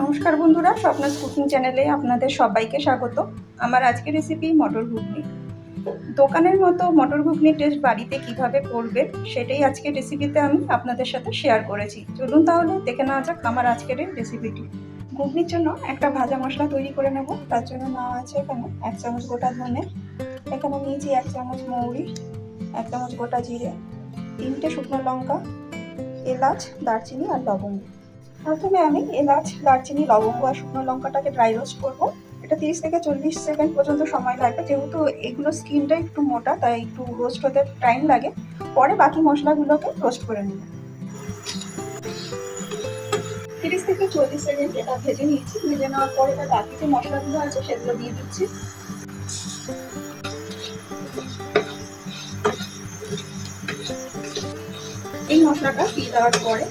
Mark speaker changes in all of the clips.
Speaker 1: নমস্কার বন্ধুরা, স্বপ্নাস কুকিং চ্যানেলে আপনাদের সবাইকে স্বাগত। আমার আজকের রেসিপি মটর ঘুগনি। দোকানের মতো মটর ঘুগনির টেস্ট বাড়িতে কিভাবে করবেন সেটাই আজকের রেসিপিতে আমি আপনাদের সাথে শেয়ার করেছি। চলুন তাহলে দেখে নেওয়া যাক আমার আজকের এই রেসিপিটি। ঘুগনির জন্য একটা ভাজা মশলা তৈরি করে নেব। তার জন্য নেওয়া আছে এখানে 1 চামচ গোটা ধনে, এখানে নিয়েছি 1 চামচ মৌরি, 1 চামচ গোটা জিরে, 3টে শুকনো লঙ্কা, এলাচ, দারচিনি আর লবঙ্গ। প্রথমে আমি এলাচ, দারচিনি, লবঙ্গ আর শুকনো লঙ্কাটাকে ড্রাই রোস্ট করবো। এটা 30 থেকে 40 সেকেন্ড পর্যন্ত সময় লাগবে, যেহেতু এগুলো স্কিনটা একটু মোটা তাই একটু রোস্ট হতে টাইম লাগে। পরে বাকি মশলাগুলোকে রোস্ট করে নেব। 30 থেকে 40 সেকেন্ড এটা ভেজে নিয়েছি। ভেজে নেওয়ার পরে এবার বাকি যে মশলাগুলো আছে সেগুলো দিয়ে দিচ্ছি। এই মশলাটা দিয়ে দেওয়ার পরে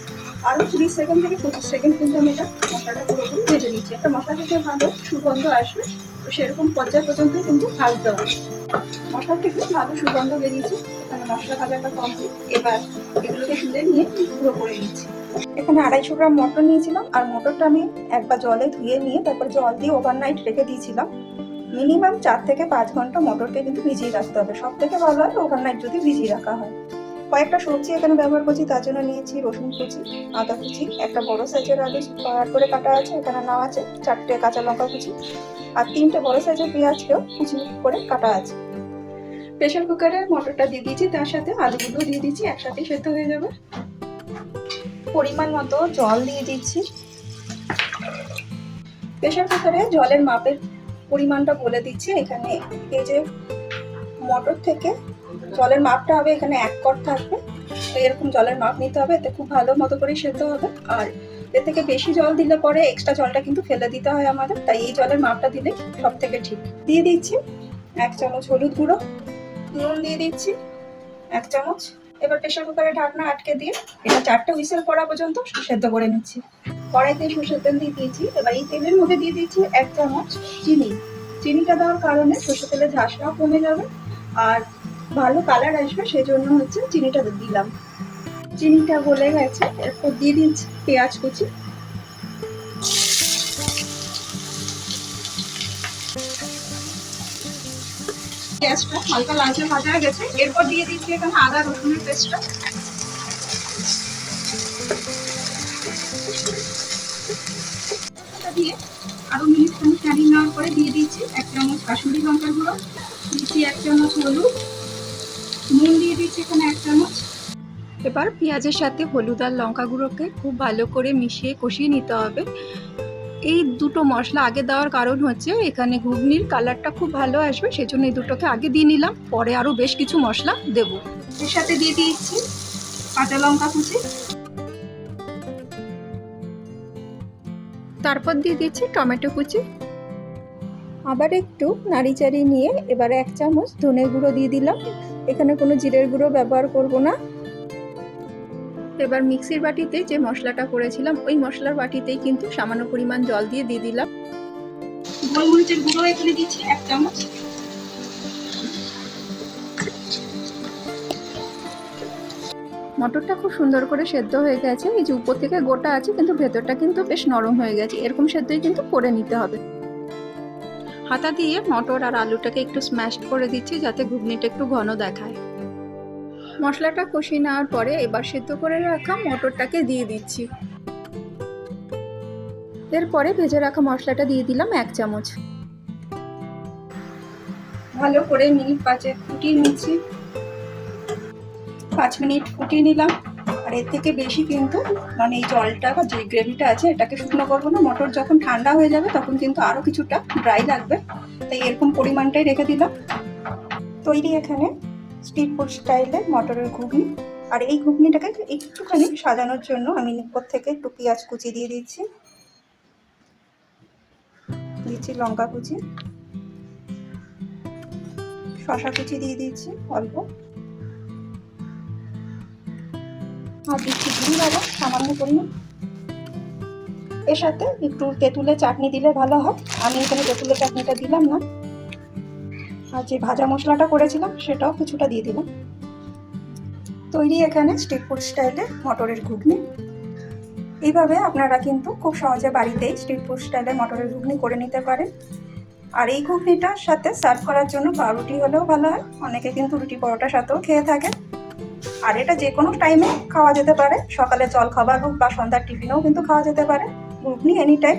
Speaker 1: আরো 30 সেকেন্ড থেকে 25 সেকেন্ড কিন্তু আমি এটা মশলাটা পুরোপুরি ভেজে নিচ্ছি। একটা মশলা থেকে ভালো সুগন্ধ আসবে, তো সেরকম পর্যায় পর্যন্ত কিন্তু ভাজতে হবে। মশলা থেকে ভালো সুগন্ধ বেরিয়েছে, এখানে মশলা ভাজাটা কমপ্লিট। এবার এগুলোকে তুলে নিয়ে গুঁড়ো করে নিচ্ছি। এখানে 250 গ্রাম মটর নিয়েছিলাম, আর মটরটা আমি একবার জলে ধুয়ে নিয়ে তারপর জল দিয়ে ওভারনাইট রেখে দিয়েছিলাম। মিনিমাম 4 থেকে 5 ঘন্টা মটরকে কিন্তু ভিজিয়ে রাখতে হবে। সব থেকে ভালো হয় ওভারনাইট যদি ভিজিয়ে রাখা হয়। কয়েকটা সবজি এখানে ব্যবহার করছি, তার জন্য নিয়েছি রসুন কুচি, আদা কুচি, একটা বড় সাইজের আলু কাট করে কাটা আছে, এখানে নেওয়া আছে 4টে কাঁচা লঙ্কা কুচি, আর 3টে বড় সাইজের পেঁয়াজকেও কুচি করে কাটা আছে। প্রেসার কুকারে মটরটা দিয়ে দিয়েছি, তার সাথে আলুগুলো দিয়ে দিচ্ছি, একসাথে সেদ্ধ হয়ে যাবে। পরিমাণ মতো জল দিয়ে দিচ্ছি। প্রেসার কুকারে জলের মাপের পরিমাণটা বলে দিচ্ছি। এখানে এই যে মটর থেকে জলের মাপটা হবে, এখানে 1 কট থাকবে, তো এরকম জলের মাপ নিতে হবে, এতে খুব ভালো মতো করে সেদ্ধ হবে। আর এর থেকে বেশি জল দিলে পরে এক্সট্রা জলটা কিন্তু ফেলে দিতে হয় আমাদের, তাই এই জলের মাপটা দিলে সব থেকে ঠিক। দিয়ে দিচ্ছি 1 চামচ হলুদ গুঁড়ো, নুন দিয়ে দিচ্ছি 1 চামচ। এবার প্রেসার কুকারে ঢাকনা আটকে দিয়ে এটা 4টে হুইসেল পড়া পর্যন্ত সেদ্ধ করে নিচ্ছি। কড়াইতে সরষের তেল দিয়ে দিয়েছি। এবার এই তেলের মধ্যে দিয়ে দিচ্ছি 1 চামচ চিনি। চিনিটা দেওয়ার কারণে সরষের তেলের ঝাঁসটাও কমে যাবে আর ভালো কালার আসবে, সেই জন্য হচ্ছে চিনিটা দিলাম। চিনিটা গলে গেছে, এরপর দিয়ে দিচ্ছি পেঁয়াজ কুচি। পেঁয়াজটা হালকা লালচে ভাজা হয়ে গেছে, এরপর দিয়ে দিচ্ছি এখানে আদা রসুনের পেস্টটা। দিয়ে আরো মিনিট খানিক নাড়িয়ে নেওয়ার পরে দিয়ে দিচ্ছি 1 চামচ কাশ্মীরি লঙ্কার গুঁড়ো, দিচ্ছি 1 চামচ হলুদ, নুন দিয়ে দিচ্ছি এখানে 1 চামচ। এবার পেঁয়াজের সাথে হলুদ আর লঙ্কা গুঁড়োকে খুব ভালো করে মিশিয়ে কষিয়ে নিতে হবে। এই দুটো মশলা আগে দেওয়ার কারণ হচ্ছে এখানে ঘুগনির কালারটা খুব ভালো আসবে, সেজন্য এই দুটোকে আগে দিয়ে নিলাম, পরে আরো বেশ কিছু মশলা দেব। এর সাথে দিয়ে দিচ্ছি কাঁচা লঙ্কা কুচি, তারপর দিয়ে দিচ্ছি টমেটো কুচি। আবার একটু নাড়ি চাড়িয়ে নিয়ে এবারে 1 চামচ ধনের গুঁড়ো দিয়ে দিলাম, এখানে কোনো জিরের গুঁড়ো ব্যবহার করব না। এবার মিক্সির বাটিতে যে মশলাটা করেছিলাম ওই মশলার বাটিতেই কিন্তু সামান্য পরিমাণ জল দিয়ে দিলাম। গোলমরিচের গুঁড়ো এখানে দিচ্ছি 1 চামচ। মটরটা খুব সুন্দর করে সেদ্ধ হয়ে গেছে, এই যে উপর থেকে গোটা আছে কিন্তু ভেতরটা কিন্তু বেশ নরম হয়ে গেছে, এরকম সেদ্ধই কিন্তু করে নিতে হবে। হাতা দিয়ে মটর আর আলুটাকে একটু স্ম্যাশ করে দিচ্ছি যাতে ঘুগনিটা একটু ঘন দেখায়। মশলাটা কষিয়ে নেওয়ার পরে এবার সেদ্ধ করে রাখা মটরটাকে দিয়ে দিচ্ছি। এরপরে ভেজে রাখা মশলাটা দিয়ে দিলাম 1 চামচ। ভালো করে মিনিট 5 ফুটিয়ে নিচ্ছি। 5 মিনিট ফুটিয়ে নিলাম। আর এর থেকে বেশি কিন্তু মানে এই জলটা বা যে গ্রেভিটা আছে এটাকে শুকনো করবো না। মটর যখন ঠান্ডা হয়ে যাবে তখন কিন্তু আরো কিছুটা ড্রাই লাগবে, তাই এরকম পরিমাণটাই রেখে দিলাম। তৈরি এখানে স্ট্রিট ফুড স্টাইলে মটরের ঘুগনি। আর এই ঘুগনিটাকে একটুখানি সাজানোর জন্য আমি উপর থেকে একটু পেঁয়াজ কুচি দিয়ে দিচ্ছি, লঙ্কা কুচি, শসা কুচি দিয়ে দিচ্ছি অল্প, আর দিচ্ছি ঘি বাবা সামান্য পরিমাণ। এর সাথে একটু তেঁতুলের চাটনি দিলে ভালো হয়, আমি এখানে তেঁতুলের চাটনিটা দিলাম না। আর যে ভাজা মশলাটা করেছিলাম সেটাও কিছুটা দিয়ে দিলাম। তৈরি এখানে স্ট্রিট ফুড স্টাইলে মটরের ঘুগনি। এইভাবে আপনারা কিন্তু খুব সহজে বাড়িতেই স্ট্রিট ফুড স্টাইলে মটরের ঘুগনি করে নিতে পারেন। আর এই ঘুগনিটার সাথে সার্ভ করার জন্য পাউরুটি হলেও ভালো হয়, অনেকে কিন্তু রুটি পরোটার সাথেও খেয়ে থাকে। আর এটা যে কোনো টাইমে খাওয়া যেতে পারে, সকালে জল খাবার হোক বা সন্ধ্যার টিফিনেও কিন্তু খাওয়া যেতে পারে ঘুগনি এনি টাইম।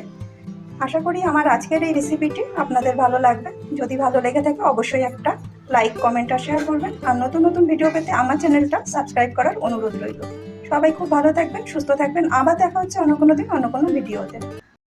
Speaker 1: আশা করি আমার আজকের এই রেসিপিটি আপনাদের ভালো লাগবে। যদি ভালো লেগে থাকে অবশ্যই একটা লাইক, কমেন্ট আর শেয়ার করবেন। আর নতুন নতুন ভিডিও পেতে আমার চ্যানেলটা সাবস্ক্রাইব করার অনুরোধ রইল। সবাই খুব ভালো থাকবেন, সুস্থ থাকবেন। আবার দেখা হচ্ছে অন্য কোনো দিন অন্য কোনো ভিডিওতে।